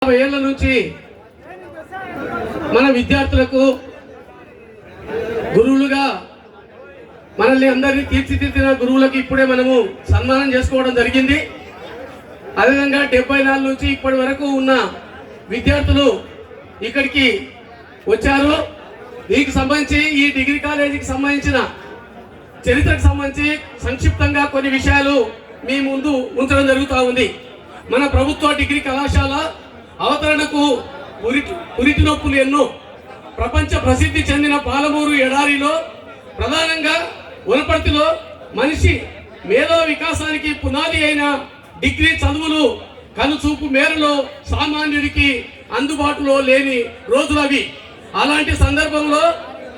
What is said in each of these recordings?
50 ఏళ్ల నుంచి మన విద్యార్థులకు గురువులుగా మనల్ని అందరినీ తీర్చిదిద్దిన గురువులకు ఇప్పుడే మనము సన్మానం చేసుకోవడం జరిగింది. అదేవిధంగా 74 నుంచి ఇప్పటి వరకు ఉన్న విద్యార్థులు ఇక్కడికి వచ్చారు. దీనికి సంబంధించి ఈ డిగ్రీ కాలేజీకి సంబంధించిన చరిత్రకు సంబంధించి సంక్షిప్తంగా కొన్ని విషయాలు మీ ముందు ఉంచడం జరుగుతూ ఉంది. మన ప్రభుత్వ డిగ్రీ కళాశాల అవతరణకు పురిటి నొప్పులు ఎన్నో. ప్రపంచ ప్రసిద్ధి చెందిన పాలమూరు ఎడారిలో ప్రధానంగా వనపర్తిలో మనిషి మేధో వికాసానికి పునాది అయిన డిగ్రీ చదువులు కనుచూపు మేరలో సామాన్యుడికి అందుబాటులో లేని రోజులవి. అలాంటి సందర్భంలో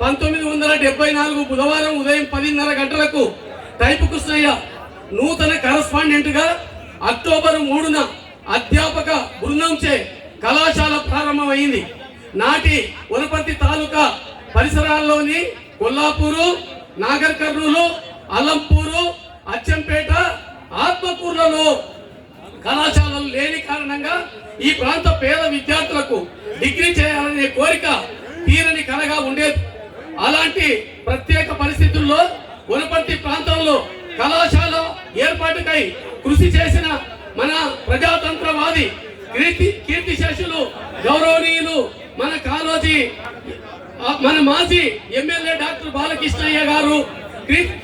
1974 బుధవారం ఉదయం 10:30 గంటలకు టైపు కృష్ణయ్య నూతన కరస్పాండెంట్గా అక్టోబర్ 3న అధ్యాపక బృందంచే కళాశాల ప్రారంభమైంది. నాటి వనపర్తి తాలూకా పరిసరాల్లోని కొల్లాపూరు, నాగర్ కర్నూలు, అలంపూరు, అచ్చంపేట, ఆత్మకూరులలో కళాశాలలు లేని కారణంగా ఈ ప్రాంత పేద విద్యార్థులకు డిగ్రీ చేయాలనే కోరిక తీరని కలగా ఉండేది. అలాంటి ప్రత్యేక పరిస్థితుల్లో వనపర్తి ప్రాంతంలో కళాశాల ఏర్పాటుకై కృషి చేసిన మన ప్రజాతంత్రవాది కీర్తిశేషులు గౌరవనీయులు మన మాజీ ఎమ్మెల్యే డాక్టర్ బాలకృష్ణయ్య గారు,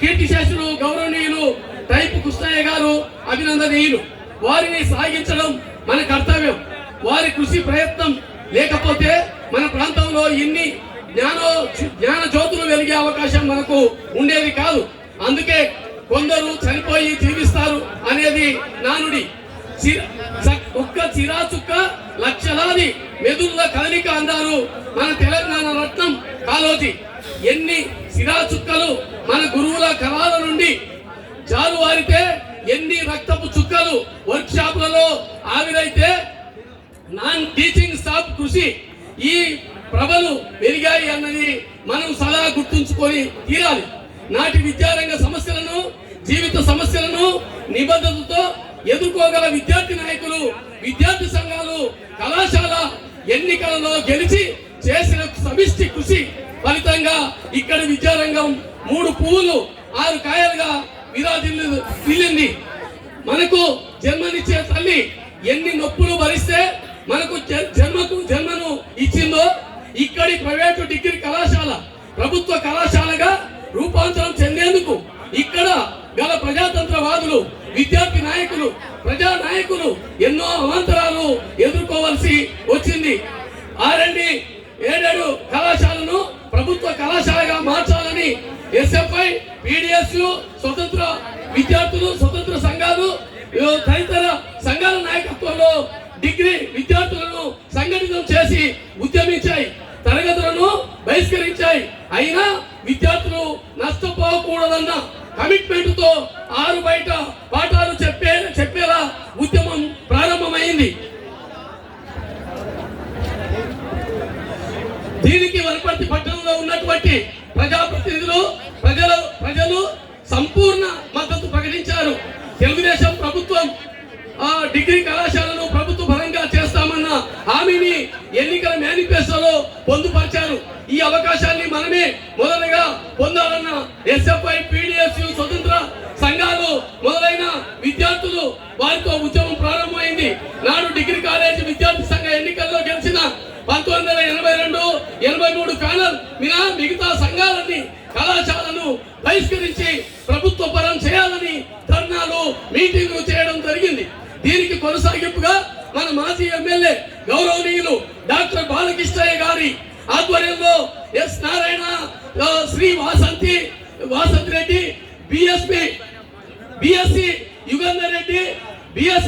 కీర్తిశేషులు గౌరవనీయులు టైపు కృష్ణయ్య గారు అభినందనీయులు. వారిని సాగించడం మన కర్తవ్యం. వారి కృషి ప్రయత్నం లేకపోతే మన ప్రాంతంలో ఇన్ని జ్ఞాన జ్యోతులు వెలిగే అవకాశం మనకు ఉండేది కాదు. అందుకే కొందరు చనిపోయి జీవిస్తారు అనేది నానుడి. ఒక్క చిరాచుక్క లక్షలాది మెదుళ్ళ కదలిక అన్నారు మన తెలంగాణ రత్నం కాళోజీ. ఎన్ని సిరాచుక్కలు మన గురువుల కళాల నుండి జాలువారితే, ఎన్ని రక్తపు చుక్కలు వర్క్ షాపులలో ఆవిరైతే నాన్ టీచింగ్ స్టాఫ్ కృషి ఈ ప్రభలు పెరిగాయి అన్నది మనం సదా గుర్తుంచుకొని తీరాలి. నాటి విద్యారంగ సమస్యలను, జీవిత సమస్యలను నిబద్ధతతో ఎదుర్కోగల విద్యార్థి నాయకులు, విద్యార్థి సంఘాలు కళాశాల ఎన్నికలలో గెలిచి చేసిన సమిష్టి కృషి ఫలితంగా ఇక్కడ విద్యారంగం 3 పువ్వులు 6 కాయలుగా విరాజిల్లింది. మనకు జన్మనిచ్చే తల్లి ఎన్ని నొప్పులు భరిస్తే మనకు జన్మను ఇచ్చిందో ఇక్కడి ప్రైవేటు డిగ్రీ కళాశాల ప్రభుత్వ కళాశాలగా రూపాంతరం చెందేందుకు ఇక్కడ గల ప్రజాతంత్రవాదులు, విద్యార్థి నాయకులు, ప్రజా నాయకులు ఎన్నో అవాంతరాలు ఎదుర్కోవాల్సి వచ్చింది. R&D 7 కళాశాలను ప్రభుత్వ కళాశాలగా మార్చాలని SFI, PDSU, స్వతంత్ర విద్యార్థులు, స్వతంత్ర సంఘాలు, తదితర సంఘాల నాయకత్వంలో డిగ్రీ విద్యార్థులను సంఘటితం చేసి ఉద్యమించాయి. తరగతులను బహిష్కరించాయి. అయినా విద్యార్థులు నష్టపోకూడదన్న కమిట్మెంట్ తో 6 బయట పాఠాలు చెప్పేలా ఉద్యమం ప్రారంభమైంది. దీనికి వనపర్తి పట్టణంలో ఉన్నటువంటి ప్రజాప్రతినిధులు, ప్రజలు సంపూర్ణ మద్దతు ప్రకటించారు. తెలుగుదేశం ప్రభుత్వం డిగ్రీ కళాశాలను ప్రభుత్వ పరంగా చేస్తామన్న హామీని ఎన్నికల మేనిఫెస్టోలో పొందుపరిచారు. ఈ అవకాశాన్ని మనమే మొదలుగా పొందాలన్న SFI, PDSU, స్వతంత్ర సంఘాలు మొదలైన విద్యార్థులు వారితో ఉద్యమం ప్రారంభమైంది. నాడు డిగ్రీ కాలేజీ విద్యార్థి సంఘ ఎన్నికల్లో గెలిచిన 1982, 83 ప్యానల్ మిగతా సంఘాలన్నీ కళాశాలను బహిష్కరించి ప్రభుత్వ పరం చేయాలని ధర్నాలు, మీటింగ్లు చేయడం జరిగింది. దీనికి కొనసాగింపుగా మన మాజీ ఎమ్మెల్యే గౌరవనీయులు డాక్టర్ బాలకృష్ణయ్య గారి ఆధ్వర్యంలో S. Narayana, Shri Vasanthi Reddy, BSc Yugandhar Reddy, BSc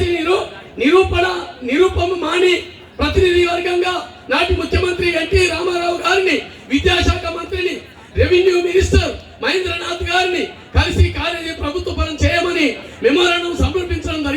నిరూపమ Mani ప్రతినిధి వర్గంగా నాటి ముఖ్యమంత్రి ఎన్టీ రామారావు గారిని, విద్యాశాఖ మంత్రిని, రెవెన్యూ మినిస్టర్ మహేంద్రనాథ్ గారిని కలిసి కాలేజీ ప్రభుత్వ పరం చేయమని మెమోరాండం